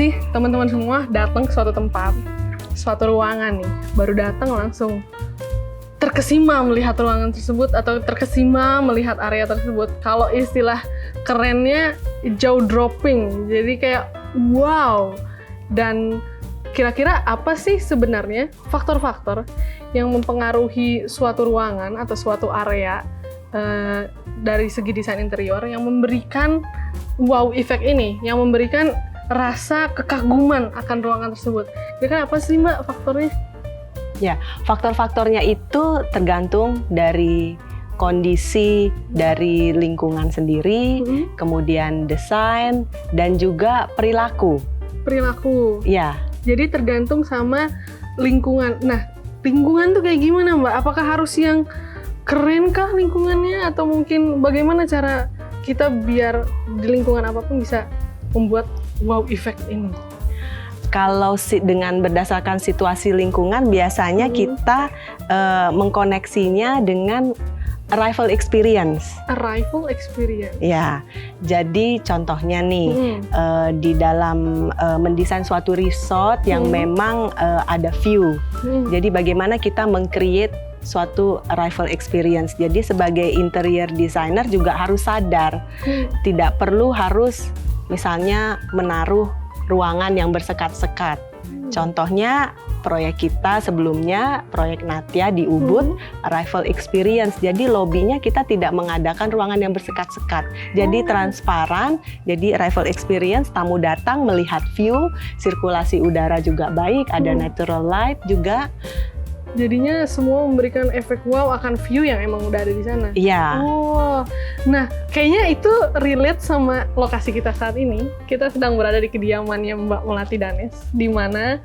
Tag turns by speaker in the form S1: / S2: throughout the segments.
S1: sih teman-teman semua datang ke suatu tempat, suatu ruangan nih, baru datang langsung terkesima melihat ruangan tersebut atau terkesima melihat area tersebut. Kalau istilah kerennya jaw dropping, jadi kayak wow. Dan kira-kira apa sih sebenarnya faktor-faktor yang mempengaruhi suatu ruangan atau suatu area dari segi desain interior yang memberikan wow effect ini, yang memberikan rasa kekaguman akan ruangan tersebut. Kira-kira apa sih Mbak faktornya?
S2: Ya, faktor-faktornya itu tergantung dari kondisi dari lingkungan sendiri, kemudian desain, dan juga perilaku.
S1: Perilaku.
S2: Ya.
S1: Jadi tergantung sama lingkungan. Nah, lingkungan tuh kayak gimana Mbak? Apakah harus yang keren kah lingkungannya? Atau mungkin bagaimana cara kita biar di lingkungan apapun bisa membuat wow effect ini?
S2: Kalau dengan berdasarkan situasi lingkungan, biasanya kita mengkoneksinya dengan arrival experience.
S1: Arrival experience.
S2: Ya, jadi contohnya nih di dalam mendesain suatu resort yang memang ada view. Jadi bagaimana kita meng-create suatu arrival experience. Jadi sebagai interior designer juga harus sadar, tidak perlu harus misalnya menaruh ruangan yang bersekat-sekat. Contohnya proyek kita sebelumnya, proyek Natya di Ubud, arrival experience. Jadi lobbynya kita tidak mengadakan ruangan yang bersekat-sekat. Jadi transparan, jadi arrival experience, tamu datang melihat view, sirkulasi udara juga baik, ada natural light juga.
S1: Jadinya semua memberikan efek wow akan view yang emang udah ada di sana.
S2: Iya.
S1: Oh, nah kayaknya itu relate sama lokasi kita saat ini. Kita sedang berada di kediamannya Mbak Melati Danes, di mana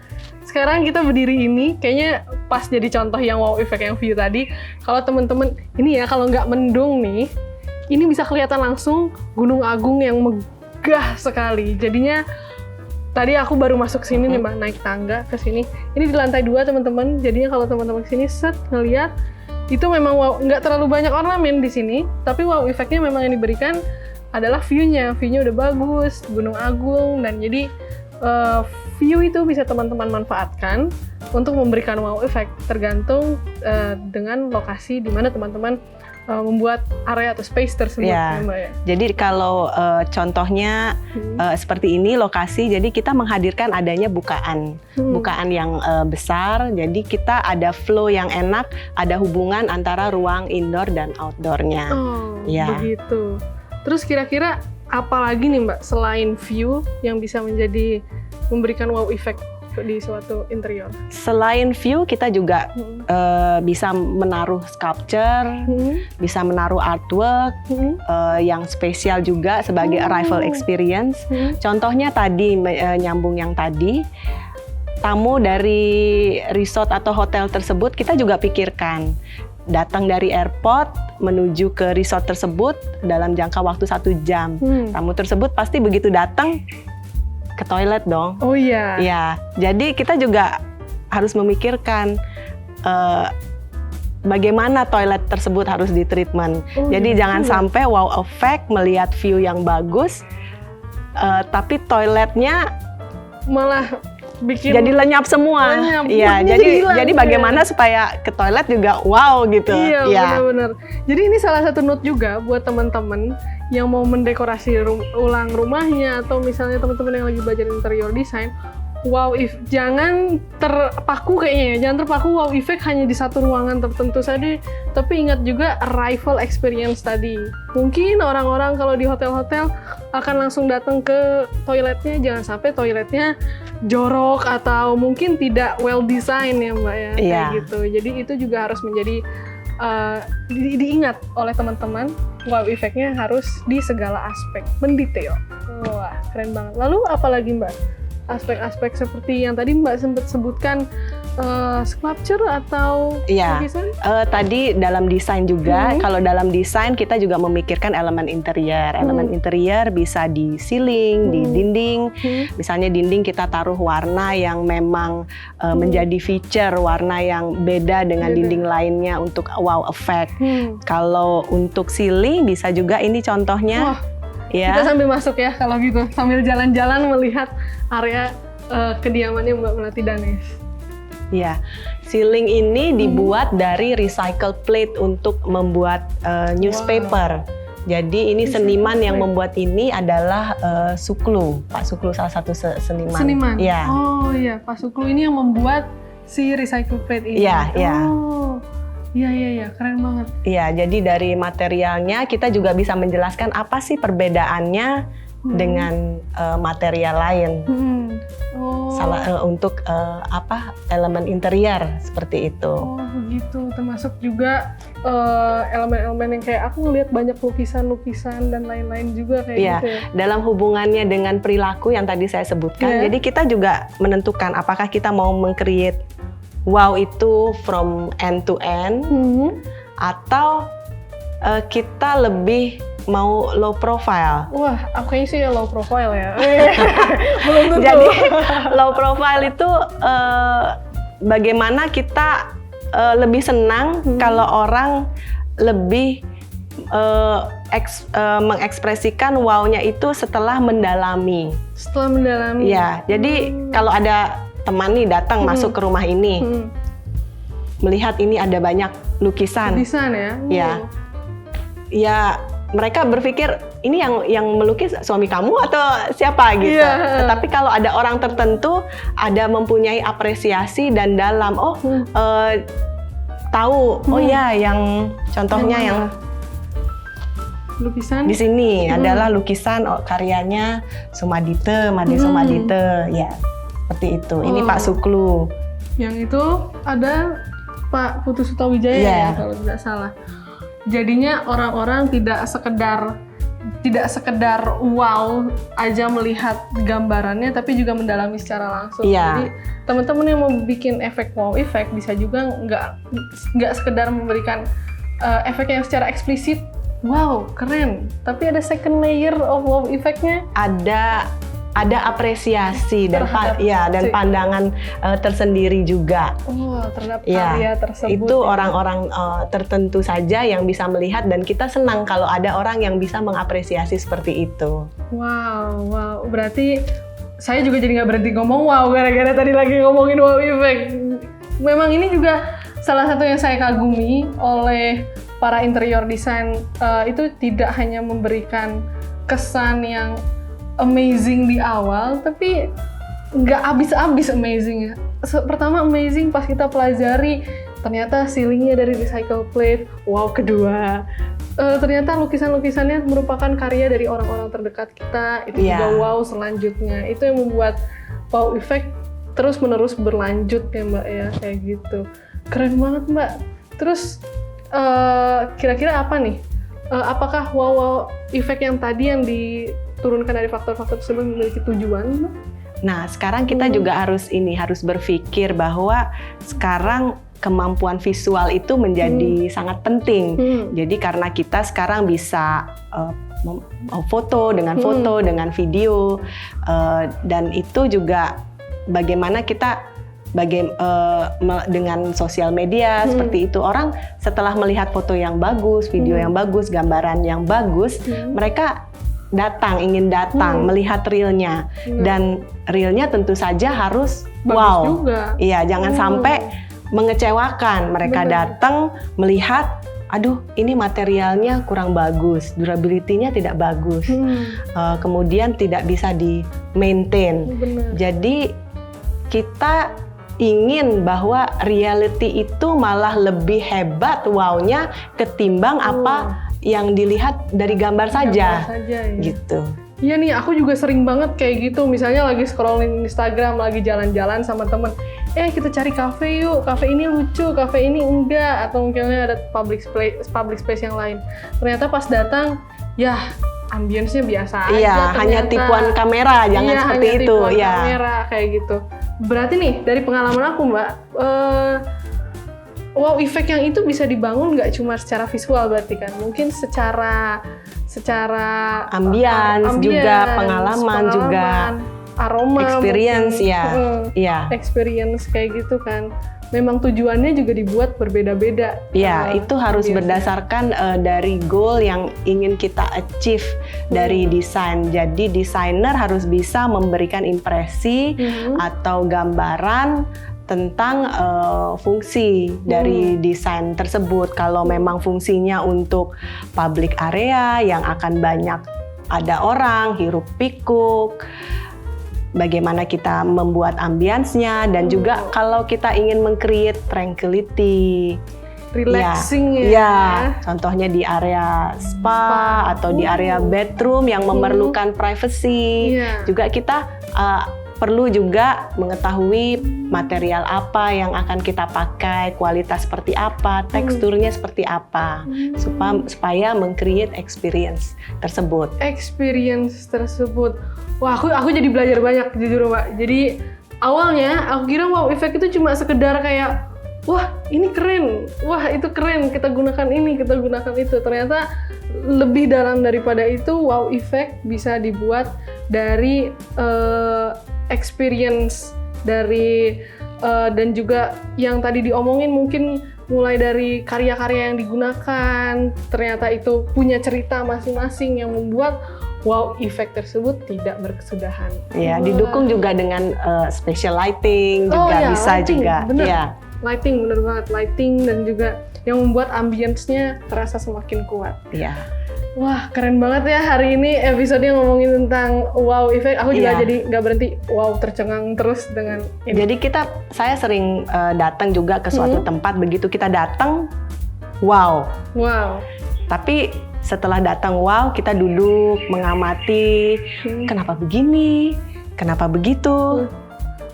S1: sekarang kita berdiri ini. Kayaknya pas jadi contoh yang wow effect yang view tadi. Kalau temen-temen ini ya, kalau nggak mendung nih, ini bisa kelihatan langsung Gunung Agung yang megah sekali. Jadinya tadi aku baru masuk sini nih Mbak, naik tangga ke sini. Ini di lantai 2 teman-teman. Jadinya kalau teman-teman kesini ngeliat, itu memang wow, nggak terlalu banyak ornamen di sini, tapi wow efeknya memang yang diberikan adalah view-nya. View-nya udah bagus, Gunung Agung, dan jadi view itu bisa teman-teman manfaatkan untuk memberikan wow effect tergantung dengan lokasi di mana teman-teman membuat area atau space tersebut.
S2: Ya,
S1: Mbak, ya.
S2: Jadi kalau contohnya seperti ini lokasi, jadi kita menghadirkan adanya bukaan yang besar. Jadi kita ada flow yang enak, ada hubungan antara ruang indoor dan outdoornya.
S1: Oh,
S2: ya.
S1: Begitu. Terus kira-kira apa lagi nih Mbak selain view yang bisa memberikan wow effect di suatu interior?
S2: Selain view, kita juga bisa menaruh sculpture, bisa menaruh artwork yang spesial juga sebagai arrival experience. Contohnya tadi, nyambung yang tadi, tamu dari resort atau hotel tersebut kita juga pikirkan. Datang dari airport menuju ke resort tersebut dalam jangka waktu 1 jam. Tamu tersebut pasti begitu datang ke toilet dong.
S1: Oh iya.
S2: Ya, jadi kita juga harus memikirkan bagaimana toilet tersebut harus ditreatment. Jadi jangan sampai wow effect melihat view yang bagus, tapi toiletnya
S1: malah bikin
S2: jadi lenyap semua. Iya, jadi bagaimana supaya ke toilet juga wow gitu.
S1: Iya, benar-benar. Jadi ini salah satu note juga buat teman-teman yang mau mendekorasi ulang rumahnya, atau misalnya teman-teman yang lagi belajar interior design. Wow, jangan terpaku kayaknya ya, jangan terpaku wow effect hanya di satu ruangan tertentu saja, tapi ingat juga arrival experience tadi. Mungkin orang-orang kalau di hotel-hotel akan langsung datang ke toiletnya, jangan sampai toiletnya jorok atau mungkin tidak well design ya Mbak ya, kayak gitu. Jadi itu juga harus menjadi diingat oleh teman-teman. Wow effect-nya harus di segala aspek, mendetail. Wah, keren banget. Lalu apa lagi Mbak? Aspek-aspek seperti yang tadi Mbak sempat sebutkan, sculpture atau lukisan?
S2: Tadi dalam desain juga, kalau dalam desain kita juga memikirkan elemen interior. Elemen interior bisa di ceiling, di dinding. Misalnya dinding kita taruh warna yang memang menjadi feature, warna yang beda dengan dinding lainnya untuk wow effect. Kalau untuk ceiling bisa juga ini contohnya. Ya.
S1: Kita sambil masuk ya kalau gitu, sambil jalan-jalan melihat area kediamannya Mbak Melati Danes.
S2: Ya, ceiling ini dibuat dari recycled plate untuk membuat newspaper. Jadi ini seniman yang membuat ini adalah Suklu, Pak Suklu salah satu seniman.
S1: Seniman?
S2: Ya.
S1: Oh iya, Pak Suklu ini yang membuat si recycled plate ini?
S2: Iya, iya.
S1: Oh, iya, keren banget.
S2: Iya, jadi dari materialnya kita juga bisa menjelaskan apa sih perbedaannya dengan material lain.
S1: Oh.
S2: Untuk elemen interior seperti itu.
S1: Oh begitu, termasuk juga elemen-elemen yang kayak aku ngelihat banyak lukisan-lukisan dan lain-lain juga kayak gitu ya.
S2: Dalam hubungannya dengan perilaku yang tadi saya sebutkan, jadi kita juga menentukan apakah kita mau meng-create wow itu from end to end, atau kita lebih mau low profile.
S1: Wah, aku kayaknya sih low profile ya. Belum tentu.
S2: Jadi low profile itu bagaimana kita lebih senang kalau orang lebih mengekspresikan wow-nya itu setelah mendalami.
S1: Setelah mendalami.
S2: Ya, jadi kalau ada teman nih datang masuk ke rumah ini, melihat ini ada banyak lukisan.
S1: Lukisan ya?
S2: Ya, mereka berpikir ini yang melukis suami kamu atau siapa gitu. Tetapi kalau ada orang tertentu ada mempunyai apresiasi dan dalam tahu yang contohnya yang
S1: lukisan
S2: di sini adalah lukisan karyanya Sumadite, Made Sumadite, ya seperti itu. Ini Pak Suklu.
S1: Yang itu ada Pak Putu Sutawijaya ya kalau tidak salah. Jadinya orang-orang tidak sekedar wow aja melihat gambarannya, tapi juga mendalami secara langsung. Jadi teman-teman yang mau bikin efek wow effect bisa juga nggak sekedar memberikan efek yang secara eksplisit, wow keren, tapi ada second layer of wow effect-nya. Ada apresiasi dan pandangan tersendiri juga. Terhadap karya tersebut.
S2: Itu orang-orang tertentu saja yang bisa melihat, dan kita senang kalau ada orang yang bisa mengapresiasi seperti itu.
S1: Wow. Berarti saya juga jadi nggak berhenti ngomong wow gara-gara tadi lagi ngomongin wow effect. Memang ini juga salah satu yang saya kagumi oleh para interior design, itu tidak hanya memberikan kesan yang amazing di awal, tapi nggak habis-habis amazing ya. Pertama amazing pas kita pelajari, ternyata ceilingnya dari recycle plate. Wow, kedua ternyata lukisan-lukisannya merupakan karya dari orang-orang terdekat kita. Itu juga wow selanjutnya. Itu yang membuat wow effect terus-menerus berlanjut ya Mbak ya, kayak gitu. Keren banget Mbak. Terus kira-kira apa nih? Apakah wow effect yang tadi yang diturunkan dari faktor-faktor tersebut memiliki tujuan?
S2: Nah, sekarang kita juga harus berpikir bahwa sekarang kemampuan visual itu menjadi sangat penting. Jadi karena kita sekarang bisa foto dengan video, dan itu juga bagaimana kita dengan sosial media seperti itu, orang setelah melihat foto yang bagus, video yang bagus, gambaran yang bagus, mereka ingin datang melihat realnya, dan realnya tentu saja harus
S1: bagus
S2: wow
S1: juga.
S2: Iya, jangan sampai mengecewakan. Mereka datang melihat, aduh ini materialnya kurang bagus, durability-nya tidak bagus, kemudian tidak bisa di-maintain. Jadi kita ingin bahwa reality itu malah lebih hebat wow-nya ketimbang apa yang dilihat dari gambar saja gitu.
S1: Iya nih, aku juga sering banget kayak gitu. Misalnya lagi scrolling Instagram, lagi jalan-jalan sama temen, kita cari kafe yuk, kafe ini lucu, kafe ini enggak, atau mungkin ada public space yang lain. Ternyata pas datang, ya ambience-nya biasa aja.
S2: Iya, hanya tipuan kamera, jangan seperti itu.
S1: Tipuan kamera kayak gitu. Berarti nih dari pengalaman aku Mbak, wow effect yang itu bisa dibangun nggak cuma secara visual berarti kan, mungkin secara
S2: ambience juga, pengalaman juga.
S1: aroma,
S2: experience
S1: mungkin,
S2: ya, iya.
S1: Experience kayak gitu kan. Memang tujuannya juga dibuat berbeda-beda.
S2: Ya, itu harus berdasarkan dari goal yang ingin kita achieve dari desain. Jadi desainer harus bisa memberikan impresi atau gambaran tentang fungsi dari desain tersebut. Kalau memang fungsinya untuk public area yang akan banyak ada orang, hiruk pikuk, bagaimana kita membuat ambience-nya, dan juga kalau kita ingin meng-create tranquility,
S1: relaxing
S2: ya, contohnya di area spa atau di area bedroom yang memerlukan privacy. Juga kita perlu juga mengetahui material apa yang akan kita pakai, kualitas seperti apa, teksturnya seperti apa, supaya meng-create experience tersebut. Wah,
S1: aku jadi belajar banyak jujur Mbak. Jadi awalnya aku kira wow effect itu cuma sekedar kayak wah ini keren, wah itu keren, kita gunakan ini, kita gunakan itu. Ternyata lebih dalam daripada itu. Wow effect bisa dibuat dari experience dari dan juga yang tadi diomongin mungkin mulai dari karya-karya yang digunakan. Ternyata itu punya cerita masing-masing yang membuat wow effect tersebut tidak berkesudahan.
S2: Ya, didukung juga dengan special lighting juga bisa lighting, juga.
S1: Bener. Ya. Lighting bener banget, lighting dan juga yang membuat ambience-nya terasa semakin kuat.
S2: Iya.
S1: Wah, keren banget ya hari ini episode yang ngomongin tentang wow effect. Aku juga jadi nggak berhenti wow tercengang terus dengan ini.
S2: Jadi saya sering datang juga ke suatu tempat, begitu kita datang, wow. Tapi setelah datang wow, kita duduk mengamati, kenapa begini, kenapa begitu.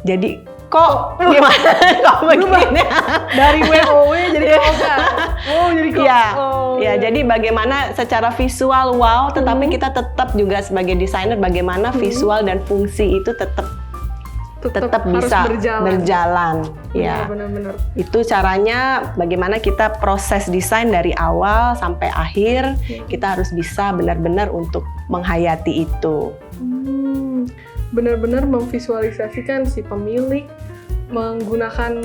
S2: Jadi kok gimana kok begini?
S1: Dari WOW jadi KOK. Jadi kok.
S2: Ya, jadi bagaimana secara visual wow, tetapi kita tetap juga sebagai desainer bagaimana visual dan fungsi itu tetap bisa berjalan. Ya,
S1: benar-benar.
S2: Itu caranya bagaimana kita proses desain dari awal sampai akhir, kita harus bisa benar-benar untuk menghayati itu.
S1: Benar-benar memvisualisasikan si pemilik menggunakan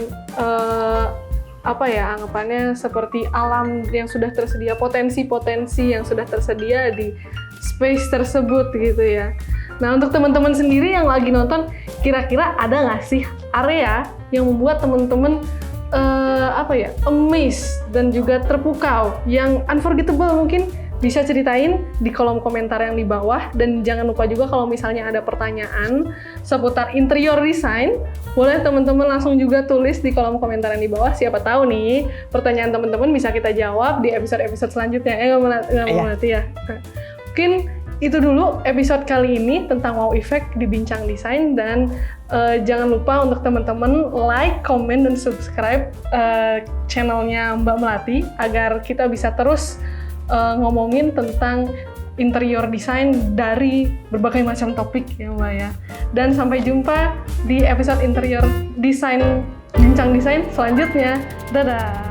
S1: anggapannya seperti alam yang sudah tersedia, potensi-potensi yang sudah tersedia di space tersebut gitu ya. Nah, untuk teman-teman sendiri yang lagi nonton, kira-kira ada nggak sih area yang membuat teman-teman amazed dan juga terpukau, yang unforgettable mungkin? Bisa ceritain di kolom komentar yang di bawah. Dan jangan lupa juga kalau misalnya ada pertanyaan seputar interior design, boleh teman-teman langsung juga tulis di kolom komentar yang di bawah. Siapa tahu nih pertanyaan teman-teman bisa kita jawab di episode-episode selanjutnya. Mungkin itu dulu episode kali ini tentang wow effect di Bincang Desain. Dan jangan lupa untuk teman-teman like, comment, dan subscribe channelnya Mbak Melati agar kita bisa terus ngomongin tentang interior design dari berbagai macam topik ya Mbak ya. Dan sampai jumpa di episode interior design Bincang Desain selanjutnya. Dadah!